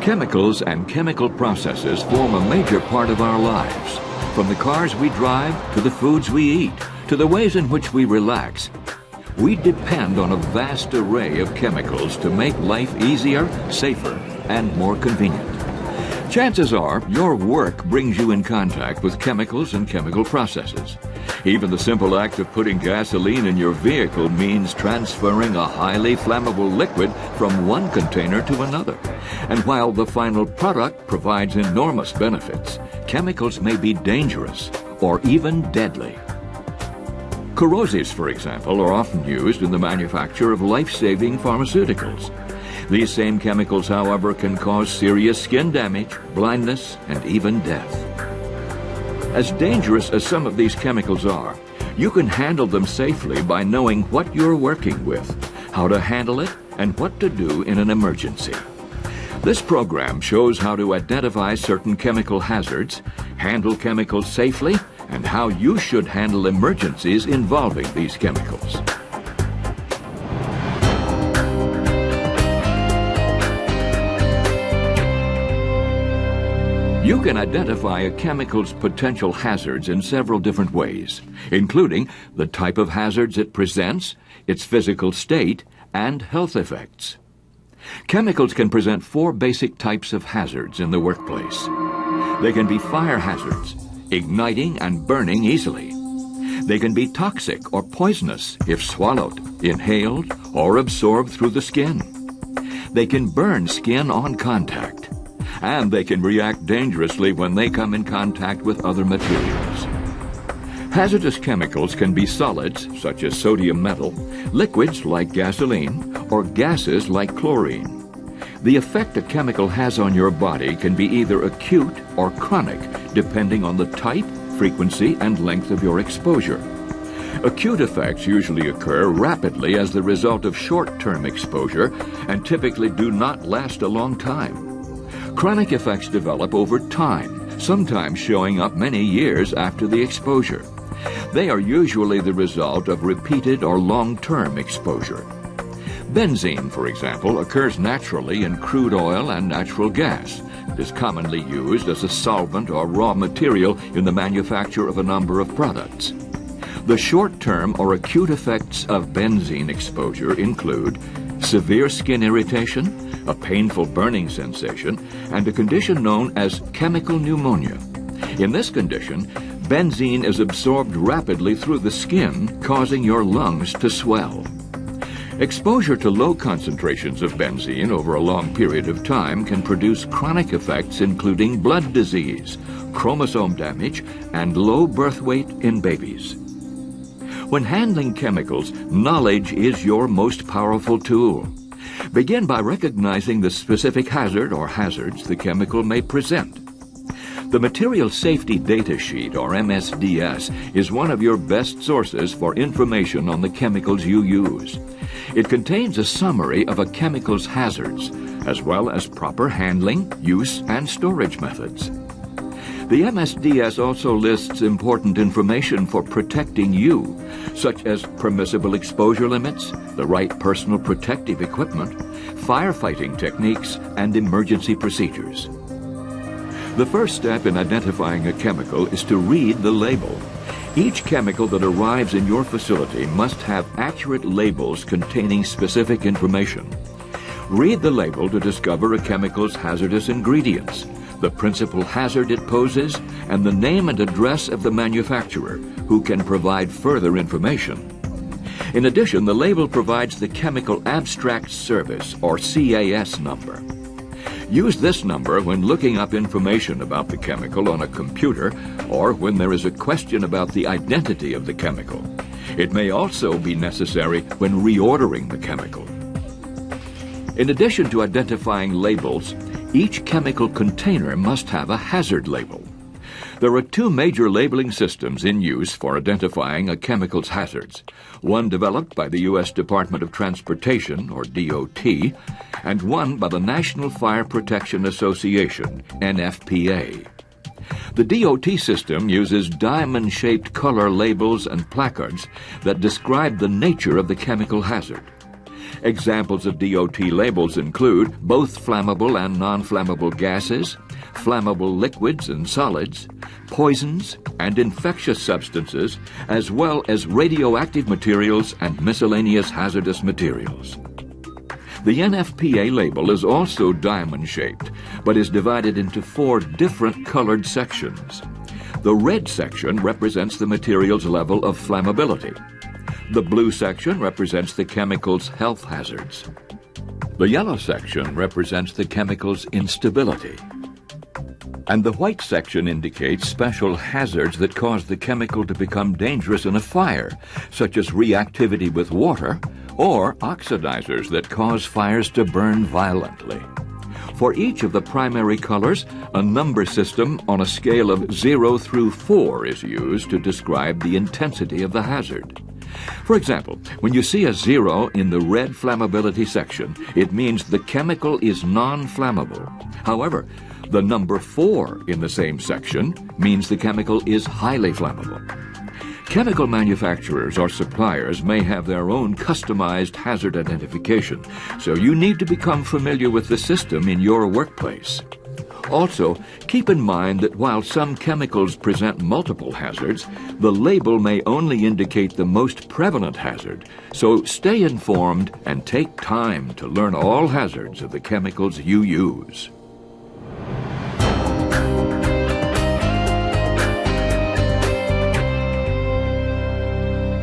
Chemicals and chemical processes form a major part of our lives. From the cars we drive, to the foods we eat, to the ways in which we relax. We depend on a vast array of chemicals to make life easier, safer, and more convenient. Chances are your work brings you in contact with chemicals and chemical processes. Even the simple act of putting gasoline in your vehicle means transferring a highly flammable liquid from one container to another. And while the final product provides enormous benefits, chemicals may be dangerous or even deadly. Corrosives, for example, are often used in the manufacture of life-saving pharmaceuticals. These same chemicals, however, can cause serious skin damage, blindness, and even death. As dangerous as some of these chemicals are, you can handle them safely by knowing what you're working with, how to handle it, and what to do in an emergency. This program shows how to identify certain chemical hazards, handle chemicals safely, and how you should handle emergencies involving these chemicals. You can identify a chemical's potential hazards in several different ways, including the type of hazards it presents, its physical state, and health effects. Chemicals can present four basic types of hazards in the workplace. They can be fire hazards, igniting and burning easily. They can be toxic or poisonous if swallowed, inhaled, or absorbed through the skin. They can burn skin on contact. And they can react dangerously when they come in contact with other materials. Hazardous chemicals can be solids, such as sodium metal, liquids like gasoline, or gases like chlorine. The effect a chemical has on your body can be either acute or chronic, depending on the type, frequency, and length of your exposure. Acute effects usually occur rapidly as the result of short-term exposure and typically do not last a long time. Chronic effects develop over time, sometimes showing up many years after the exposure. They are usually the result of repeated or long-term exposure. Benzene, for example, occurs naturally in crude oil and natural gas. It is commonly used as a solvent or raw material in the manufacture of a number of products. The short-term or acute effects of benzene exposure include severe skin irritation, a painful burning sensation, and a condition known as chemical pneumonia. In this condition, benzene is absorbed rapidly through the skin, causing your lungs to swell. Exposure to low concentrations of benzene over a long period of time can produce chronic effects including blood disease, chromosome damage, and low birth weight in babies. When handling chemicals, knowledge is your most powerful tool. Begin by recognizing the specific hazard or hazards the chemical may present. The Material Safety Data Sheet, or MSDS, is one of your best sources for information on the chemicals you use. It contains a summary of a chemical's hazards, as well as proper handling, use, and storage methods. The MSDS also lists important information for protecting you, such as permissible exposure limits, the right personal protective equipment, firefighting techniques, and emergency procedures. The first step in identifying a chemical is to read the label. Each chemical that arrives in your facility must have accurate labels containing specific information. Read the label to discover a chemical's hazardous ingredients, the principal hazard it poses, and the name and address of the manufacturer, who can provide further information. In addition, the label provides the Chemical Abstract Service, or CAS number. Use this number when looking up information about the chemical on a computer or when there is a question about the identity of the chemical. It may also be necessary when reordering the chemical. In addition to identifying labels, each chemical container must have a hazard label. There are two major labeling systems in use for identifying a chemical's hazards, one developed by the U.S. Department of Transportation, or DOT, and one by the National Fire Protection Association, NFPA. The DOT system uses diamond-shaped color labels and placards that describe the nature of the chemical hazard. Examples of DOT labels include both flammable and non-flammable gases, flammable liquids and solids, poisons and infectious substances, as well as radioactive materials and miscellaneous hazardous materials. The NFPA label is also diamond-shaped, but is divided into 4 different colored sections. The red section represents the material's level of flammability. The blue section represents the chemical's health hazards. The yellow section represents the chemical's instability. And the white section indicates special hazards that cause the chemical to become dangerous in a fire, such as reactivity with water or oxidizers that cause fires to burn violently. For each of the primary colors, a number system on a scale of 0 through 4 is used to describe the intensity of the hazard. For example, when you see a 0 in the red flammability section, it means the chemical is non-flammable. However, the number 4 in the same section means the chemical is highly flammable. Chemical manufacturers or suppliers may have their own customized hazard identification, so you need to become familiar with the system in your workplace. Also, keep in mind that while some chemicals present multiple hazards, the label may only indicate the most prevalent hazard, so stay informed and take time to learn all hazards of the chemicals you use.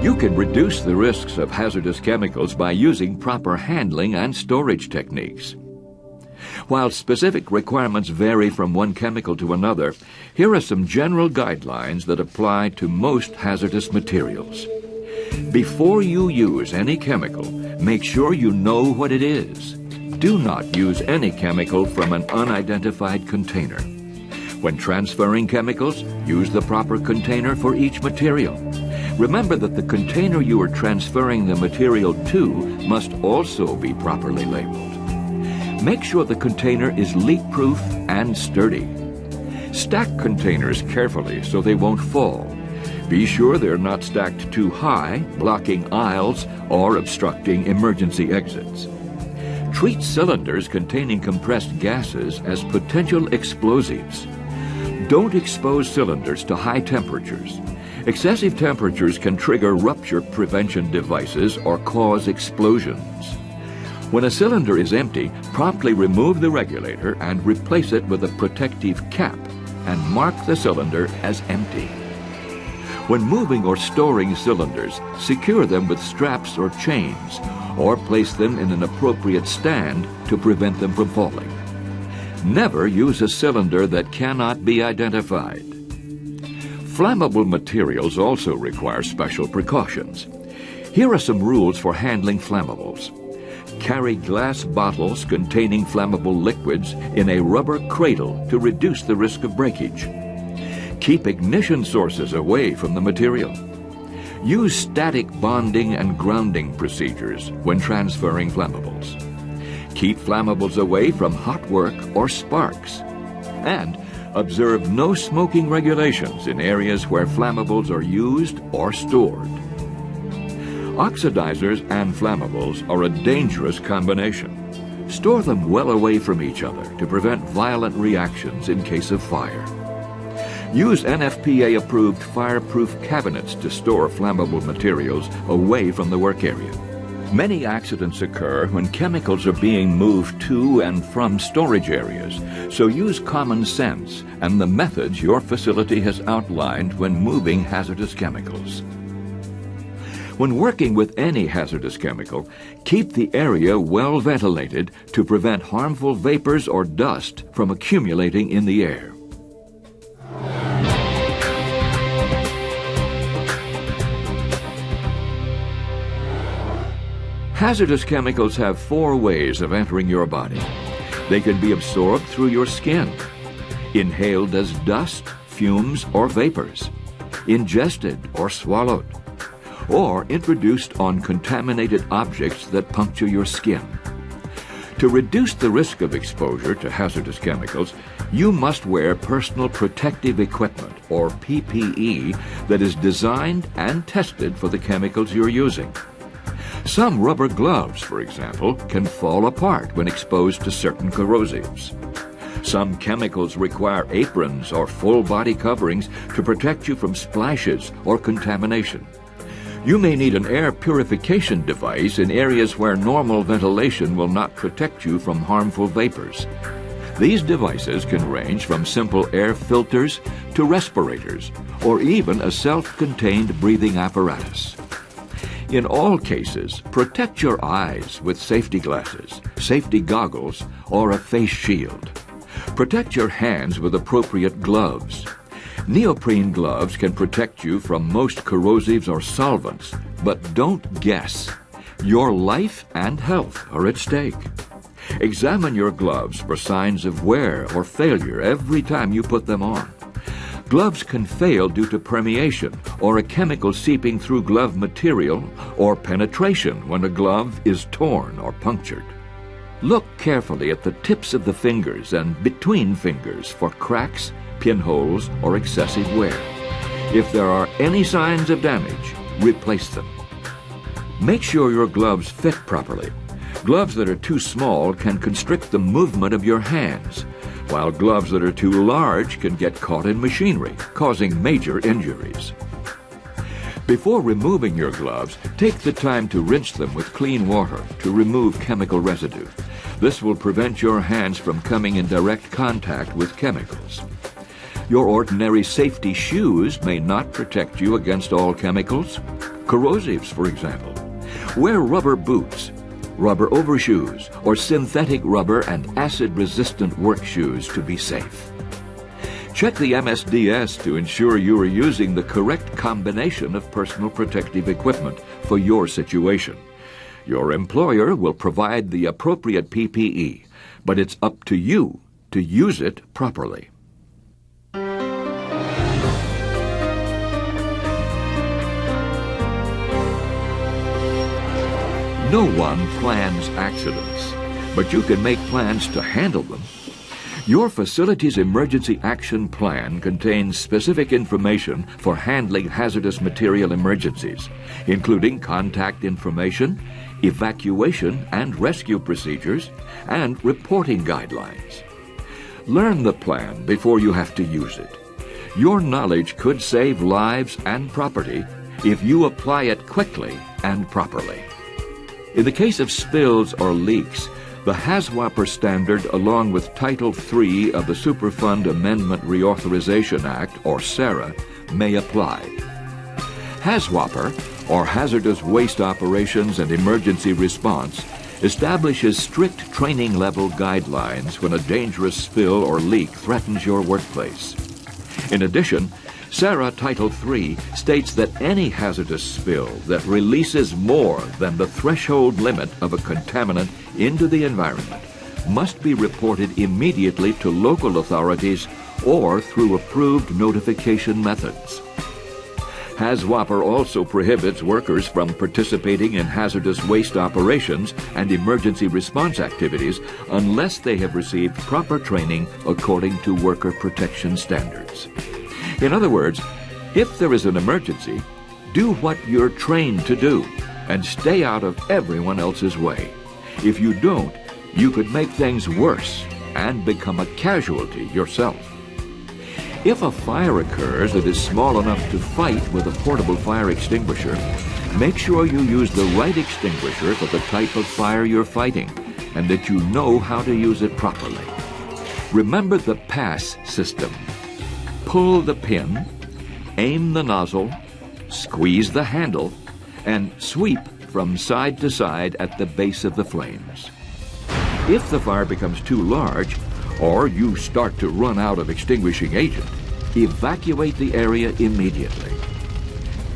You can reduce the risks of hazardous chemicals by using proper handling and storage techniques. While specific requirements vary from one chemical to another, here are some general guidelines that apply to most hazardous materials. Before you use any chemical, make sure you know what it is. Do not use any chemical from an unidentified container. When transferring chemicals, use the proper container for each material. Remember that the container you are transferring the material to must also be properly labeled. Make sure the container is leak-proof and sturdy. Stack containers carefully so they won't fall. Be sure they're not stacked too high, blocking aisles or obstructing emergency exits. Treat cylinders containing compressed gases as potential explosives. Don't expose cylinders to high temperatures. Excessive temperatures can trigger rupture prevention devices or cause explosions. When a cylinder is empty, promptly remove the regulator and replace it with a protective cap and mark the cylinder as empty. When moving or storing cylinders, secure them with straps or chains, or place them in an appropriate stand to prevent them from falling. Never use a cylinder that cannot be identified. Flammable materials also require special precautions. Here are some rules for handling flammables. Carry glass bottles containing flammable liquids in a rubber cradle to reduce the risk of breakage. Keep ignition sources away from the material. Use static bonding and grounding procedures when transferring flammables. Keep flammables away from hot work or sparks. And observe no smoking regulations in areas where flammables are used or stored. Oxidizers and flammables are a dangerous combination. Store them well away from each other to prevent violent reactions in case of fire. Use NFPA-approved fireproof cabinets to store flammable materials away from the work area. Many accidents occur when chemicals are being moved to and from storage areas, so use common sense and the methods your facility has outlined when moving hazardous chemicals. When working with any hazardous chemical, keep the area well ventilated to prevent harmful vapors or dust from accumulating in the air. Hazardous chemicals have 4 ways of entering your body. They can be absorbed through your skin, inhaled as dust, fumes, or vapors, ingested or swallowed, or introduced on contaminated objects that puncture your skin. To reduce the risk of exposure to hazardous chemicals, you must wear personal protective equipment, or PPE, that is designed and tested for the chemicals you're using. Some rubber gloves, for example, can fall apart when exposed to certain corrosives. Some chemicals require aprons or full body coverings to protect you from splashes or contamination. You may need an air purification device in areas where normal ventilation will not protect you from harmful vapors. These devices can range from simple air filters to respirators, or even a self-contained breathing apparatus. In all cases, protect your eyes with safety glasses, safety goggles, or a face shield. Protect your hands with appropriate gloves. Neoprene gloves can protect you from most corrosives or solvents, but don't guess. Your life and health are at stake. Examine your gloves for signs of wear or failure every time you put them on. Gloves can fail due to permeation or a chemical seeping through glove material, or penetration when a glove is torn or punctured. Look carefully at the tips of the fingers and between fingers for cracks, pinholes, or excessive wear. If there are any signs of damage, replace them. Make sure your gloves fit properly. Gloves that are too small can constrict the movement of your hands, while gloves that are too large can get caught in machinery, causing major injuries. Before removing your gloves, take the time to rinse them with clean water to remove chemical residue. This will prevent your hands from coming in direct contact with chemicals. Your ordinary safety shoes may not protect you against all chemicals, corrosives, for example. Wear rubber boots, rubber overshoes, or synthetic rubber and acid-resistant work shoes to be safe. Check the MSDS to ensure you are using the correct combination of personal protective equipment for your situation. Your employer will provide the appropriate PPE, but it's up to you to use it properly. No one plans accidents, but you can make plans to handle them. Your facility's emergency action plan contains specific information for handling hazardous material emergencies, including contact information, evacuation and rescue procedures, and reporting guidelines. Learn the plan before you have to use it. Your knowledge could save lives and property if you apply it quickly and properly. In the case of spills or leaks, the HAZWOPER standard, along with Title III of the Superfund Amendment Reauthorization Act, or SARA, may apply. HAZWOPER, or Hazardous Waste Operations and Emergency Response, establishes strict training level guidelines when a dangerous spill or leak threatens your workplace. In addition, SARA Title III states that any hazardous spill that releases more than the threshold limit of a contaminant into the environment must be reported immediately to local authorities or through approved notification methods. HAZWOPER also prohibits workers from participating in hazardous waste operations and emergency response activities unless they have received proper training according to worker protection standards. In other words, if there is an emergency, do what you're trained to do and stay out of everyone else's way. If you don't, you could make things worse and become a casualty yourself. If a fire occurs that is small enough to fight with a portable fire extinguisher, make sure you use the right extinguisher for the type of fire you're fighting and that you know how to use it properly. Remember the PASS system. Pull the pin, aim the nozzle, squeeze the handle, and sweep from side to side at the base of the flames. If the fire becomes too large, or you start to run out of extinguishing agent, evacuate the area immediately.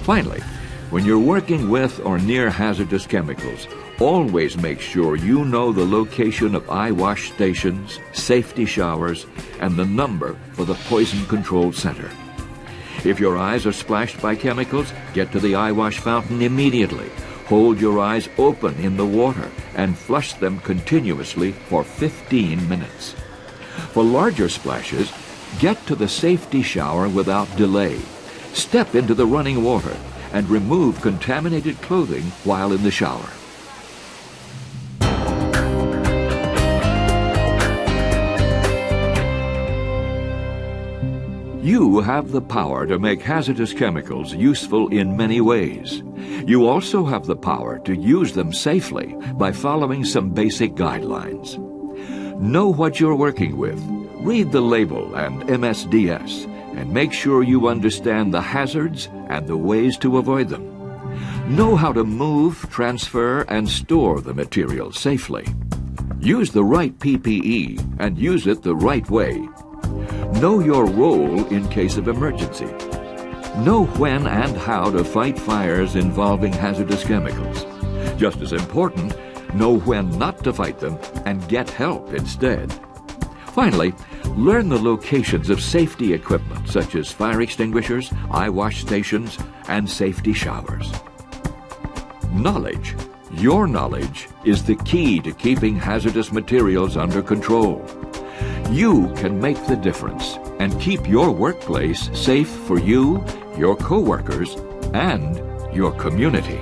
Finally, when you're working with or near hazardous chemicals, always make sure you know the location of eye wash stations, safety showers, and the number for the Poison Control Center. If your eyes are splashed by chemicals, get to the eye wash fountain immediately. Hold your eyes open in the water and flush them continuously for 15 minutes. For larger splashes, get to the safety shower without delay. Step into the running water and remove contaminated clothing while in the shower. You have the power to make hazardous chemicals useful in many ways. You also have the power to use them safely by following some basic guidelines. Know what you're working with, read the label and MSDS, and make sure you understand the hazards and the ways to avoid them. Know how to move, transfer, and store the material safely. Use the right PPE and use it the right way. Know your role in case of emergency. Know when and how to fight fires involving hazardous chemicals. Just as important, know when not to fight them and get help instead. Finally, learn the locations of safety equipment such as fire extinguishers, eye wash stations, and safety showers. Knowledge. Your knowledge is the key to keeping hazardous materials under control. You can make the difference and keep your workplace safe for you, your coworkers, and your community.